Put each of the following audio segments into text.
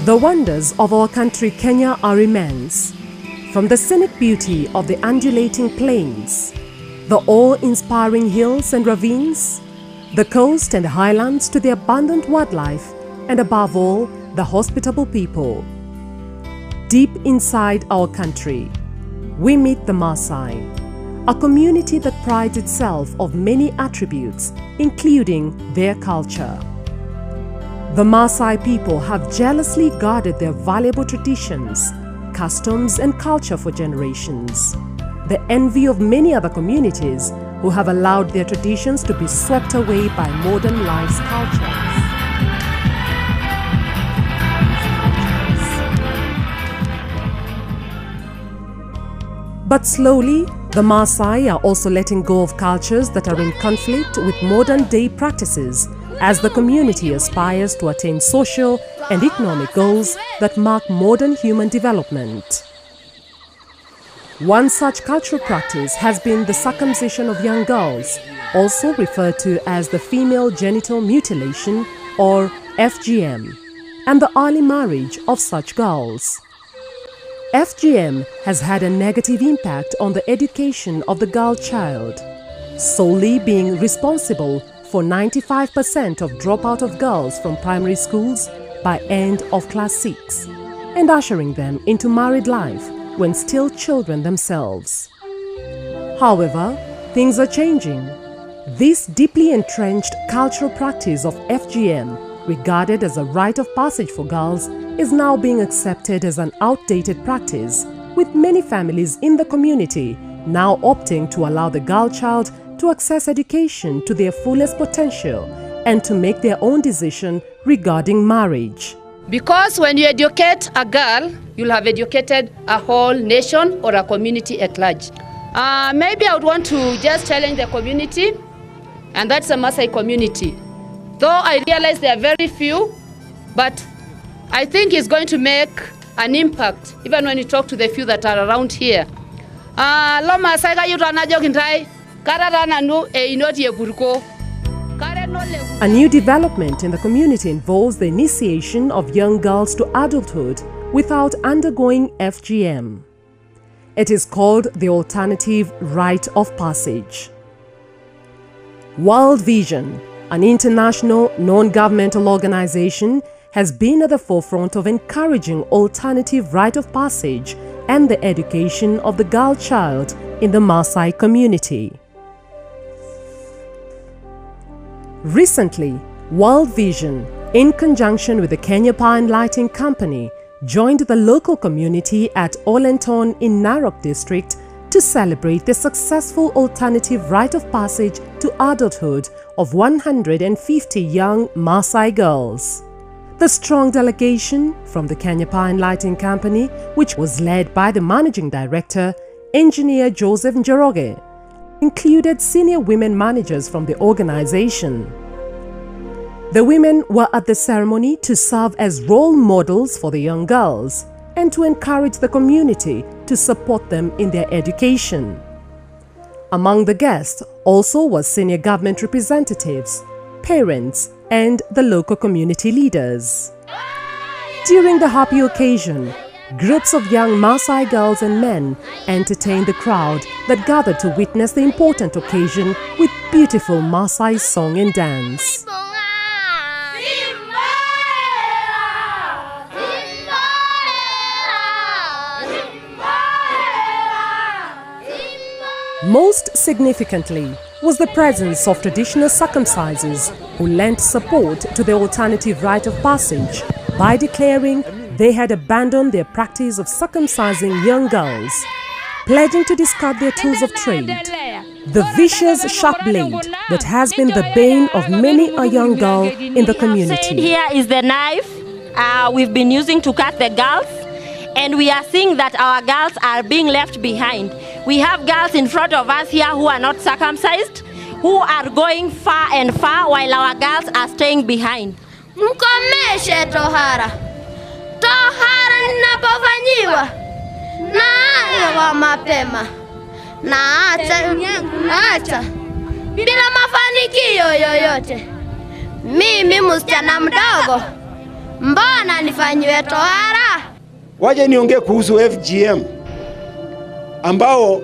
The wonders of our country Kenya are immense. From the scenic beauty of the undulating plains, the awe-inspiring hills and ravines, the coast and highlands to the abundant wildlife, and above all, the hospitable people. Deep inside our country, we meet the Maasai, a community that prides itself of many attributes, including their culture. The Maasai people have jealously guarded their valuable traditions, customs and culture for generations, the envy of many other communities who have allowed their traditions to be swept away by modern life's cultures. But slowly, the Maasai are also letting go of cultures that are in conflict with modern-day practices as the community aspires to attain social and economic goals that mark modern human development. One such cultural practice has been the circumcision of young girls, also referred to as the female genital mutilation or FGM, and the early marriage of such girls. FGM has had a negative impact on the education of the girl child, solely being responsible for 95% of dropout of girls from primary schools by end of class 6, and ushering them into married life when still children themselves. However, things are changing. This deeply entrenched cultural practice of FGM, regarded as a rite of passage for girls, is now being accepted as an outdated practice, with many families in the community now opting to allow the girl child to access education to their fullest potential and to make their own decision regarding marriage. Because when you educate a girl, you'll have educated a whole nation or a community at large. Maybe I would want to just challenge the community, and that's the Maasai community. Though I realize there are very few, but I think it's going to make an impact, even when you talk to the few that are around here. A new development in the community involves the initiation of young girls to adulthood without undergoing FGM. It is called the alternative rite of passage. World Vision, an international non-governmental organization, has been at the forefront of encouraging alternative rite of passage and the education of the girl child in the Maasai community. Recently, World Vision, in conjunction with the Kenya Power and Lighting Company, joined the local community at Olenton in Narok district to celebrate the successful alternative rite of passage to adulthood of 150 young Maasai girls. The strong delegation from the Kenya Power and Lighting Company, which was led by the Managing Director, Engineer Joseph Njoroge, included senior women managers from the organization. The women were at the ceremony to serve as role models for the young girls and to encourage the community to support them in their education. Among the guests also were senior government representatives, parents, and the local community leaders. During the happy occasion, groups of young Maasai girls and men entertained the crowd that gathered to witness the important occasion with beautiful Maasai song and dance. Most significantly was the presence of traditional circumcisers who lent support to the alternative rite of passage by declaring they had abandoned their practice of circumcising young girls, pledging to discard their tools of trade, the vicious sharp blade that has been the bane of many a young girl in the community. Here is the knife we've been using to cut the girls, and we are seeing that our girls are being left behind. We have girls in front of us here who are not circumcised, who are going far and far while our girls are staying behind. Mkomeshe tohara. Tohara ninapofanyiwa naanza mapema. Naacha bila mafanikio yoyote. Mimi msichana mdogo mbona nifanyiwe tohara? Waje niongee kuhusu FGM ambao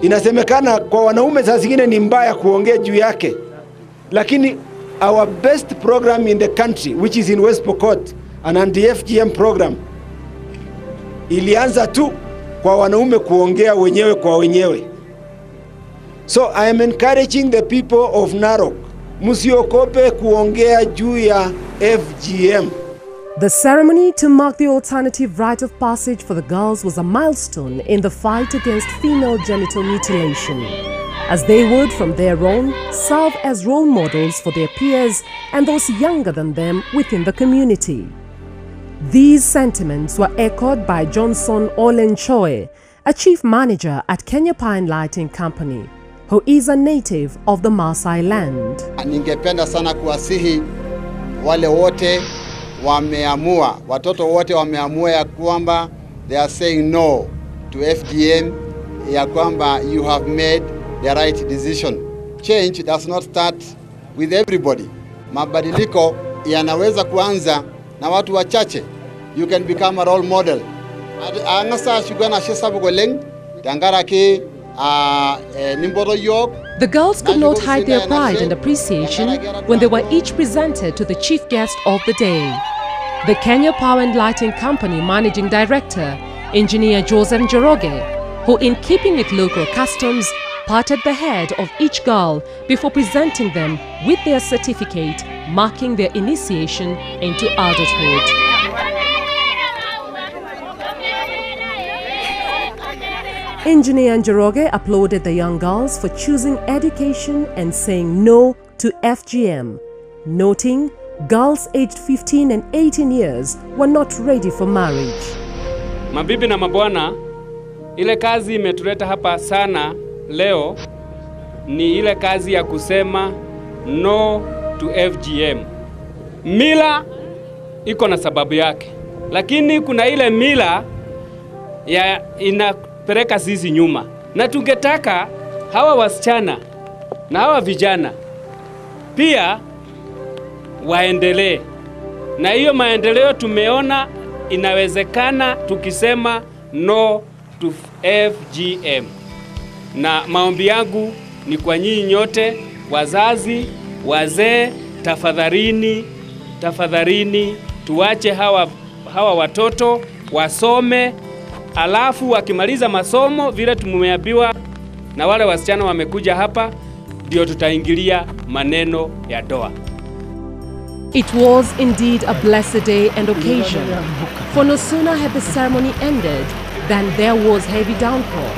inasemekana kwa wanaume saa zingine ni mbaya kuongea juu yake, lakini our best program in the country, which is in West Pokot, an anti-FGM program, ilianza tu kwa wanaume kuongea wenyewe kwa wenyewe. So I am encouraging the people of Narok, musiokope kuongea juu ya FGM. The ceremony to mark the alternative rite of passage for the girls was a milestone in the fight against female genital mutilation, as they would from there on serve as role models for their peers and those younger than them within the community. These sentiments were echoed by Johnson Olenchoe, a chief manager at Kenya Pine Lighting Company, who is a native of the Maasai land. Ningependa sana kuwasihi wale wote wameamua, watoto wote wameamua ya kwamba they are saying no to FGM, ya kwamba you have made the right decision. Change does not start with everybody. Mabadiliko yanaweza kuanza na watu wachache. You can become a role model. Angasa shugana shesabu goleng tangara ke nimbodo yok. The girls could not hide their pride and appreciation when they were each presented to the chief guest of the day. The Kenya Power and Lighting Company Managing Director, Engineer Joseph Njoroge, who in keeping with local customs, parted the head of each girl before presenting them with their certificate marking their initiation into adulthood. Engineer Njoroge applauded the young girls for choosing education and saying no to FGM, noting girls aged 15 and 18 years were not ready for marriage. Mabibi na mabwana, ile kazi imetuleta hapa sana leo ni ile kazi ya kusema no to FGM. Mila iko na sababu yake, lakini kuna ile mila ya inapeleka sisi nyuma, na tungetaka hawa wasichana na hawa vijana pia waendelee. Na hiyo maendeleo tumeona inawezekana tukisema no to FGM. Na maombi yangu ni kwa nyinyi nyote, wazazi, wazee, tafadhalini tuache hawa watoto wasome, alafu wakimaliza masomo vile tumeambiwa na wale wasichana wamekuja hapa, ndio tutaingilia maneno ya doa. It was indeed a blessed day and occasion, for no sooner had the ceremony ended than there was heavy downpour.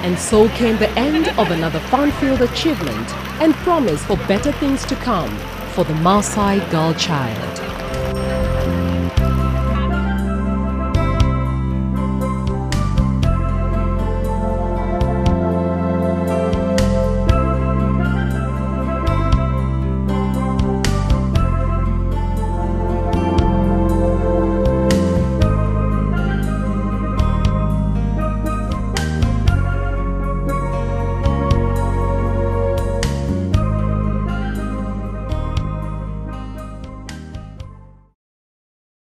And so came the end of another fun-filled achievement and promise for better things to come for the Maasai girl child.